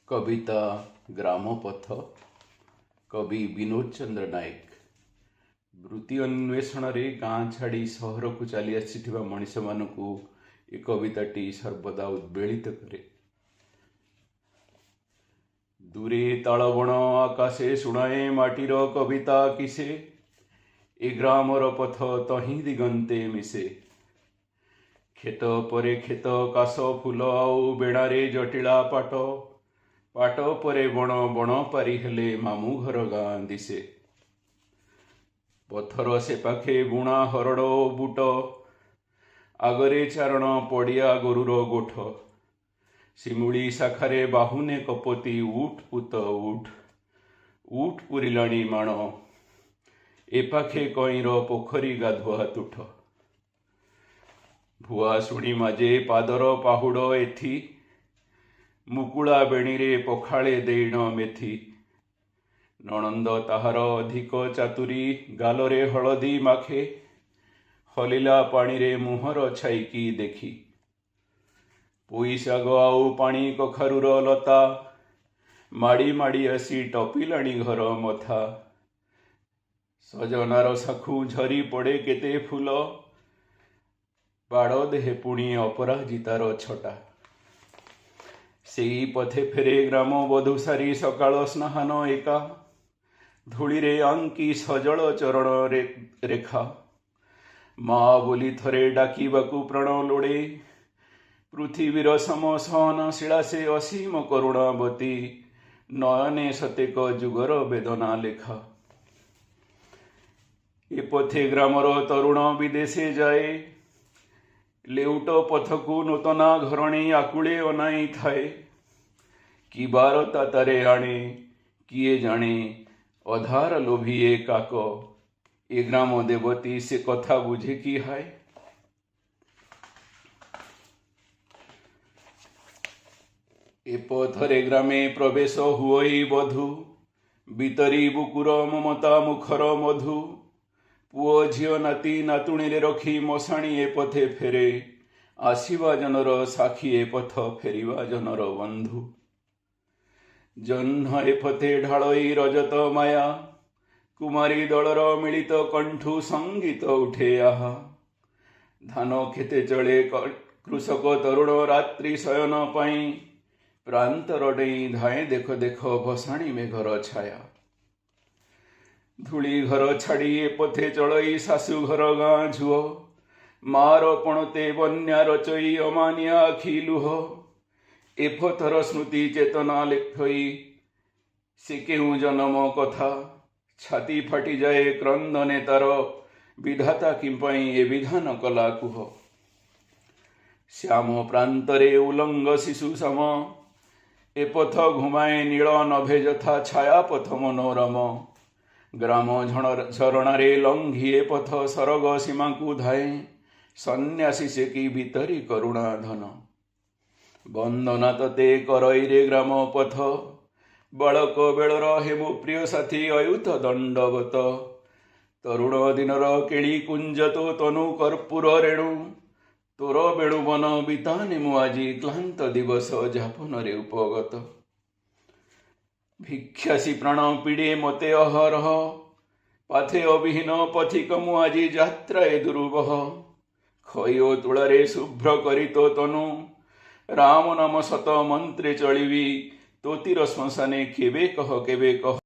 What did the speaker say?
कविता ग्रामपथ कवि विनोद चंद्र नायक। वृत्ति अन्वेषण रे गाँ छाड़ी सहर को चली आसिथिबा मनीष मानकु ए कविताटी सर्वदा उद्वेलित करे। दूरे तालबण आकाशे शुणाए माटीर कविता किसे, ए ग्रामर पथ तहीं दिगंते मिसे। खेत परे खेत काश फूल आउ बेणारे जटिला पाट, पाट परे बण बण पारी हेले मामू घर गाँ दिसे। पथर से पाखे बुणा हरड़ बुट, आगरे चारण पड़िया गोरुर गोठ। शिमुली शाखारे बाहुने कपति उठ पुत उठ, उठ पुरिलाणी माण। एपाखे कईर पोखरी गाधुआ तुठ। भुआ शुणी माजे पादर पाहुड़ एथि, मुकुला बेणीरे पखाळे देण मेथी। नणंद ताहार अधिक चातुरी, गालरे हलदी माखे। हलिला पाणीरे मुहर छाईकी देखी। पोई शाग आउ पाणी कखारुर लता, माड़ी माड़ी आसी टपिलाणी घर मथा। सजनार साखु झरी पड़े केते फूल, बाड़ देहे पुणी अपराजितार छटा। सेई पथे फेरे ग्राम बधू सारी सकाळ स्नान एका। धूलिरे आंकी सजल चरण रेखा। माँ बोली थरे डाकिबाकु प्राण लोड़े। पृथिवीर सम सहनशीला से असीम करुणावती, नयने सतेक जुगर वेदना लेखा। ए पथे ग्रामर तरुण विदेशे जाए। लेउट पथकु नूतना घरणी आकुले अनाई थाए। कि बारता तारे आणे किए जाने, अधार लोभिए काक। ए ग्राम देवती से कथा बुझे कि हाय। ए पथरे ग्रामे प्रवेश हुई बधू, बितरी बुकुर ममता मुखर मधु। पुओ झियो नाती नातुणी रखी मशाणी ए पथे फेरे। आसीबा जनर साखी ए पथ फेरिबा जनर बंधु। जह्न ए पथे ढालई रजत माया, कुमारी दलर मिलित कंठु संगीत उठे आहा। धान खेते चले कृषक तरुण रात्रि शयन पाई। प्रांतर डेई धाए देख देख भसाणी मेघर छाया। धूली घर छाड़ी ए पथे चलई सासु घर गाँ झुओ। मार पणते बन्या रचई अमानिया आखि लुह। ए पथर स्मृति चेतना लेखई, से केउ जन्म कथा। छाती फाटी जाए क्रंदने तार, विधाता किंपाई ए विधान कला कुह। श्याम प्रांतरे उलंग शिशु सम, ए पथ घुमाए नील नभे जथा छाया पथ मनोरम। ग्राम झरणारे लंघी ए पथ सरग सीमा को धाए। सन्यासी से की भीतरी करुणा धन। वंदना तते करईरे ग्राम पथ, बालक बेलर हेमु प्रिय साथी अयुत दंडवत। तरुण दिनर केली कुंज तो तनु कर्पूर रेणु। तोर बेणु बन बिताने मु आजी क्लांत दिवस जापन रे उपगत। भिक्षासी प्राण पीड़े मते अहरह, पाथे अविहीन पथिक मु आजी यात्रा ए दुर्बह। खयो तुलारे शुभ्र करी तो तनु, राम नाम सत मंत्रे चलिबी। तोतीर श्मशाने केबे कह केबे कह।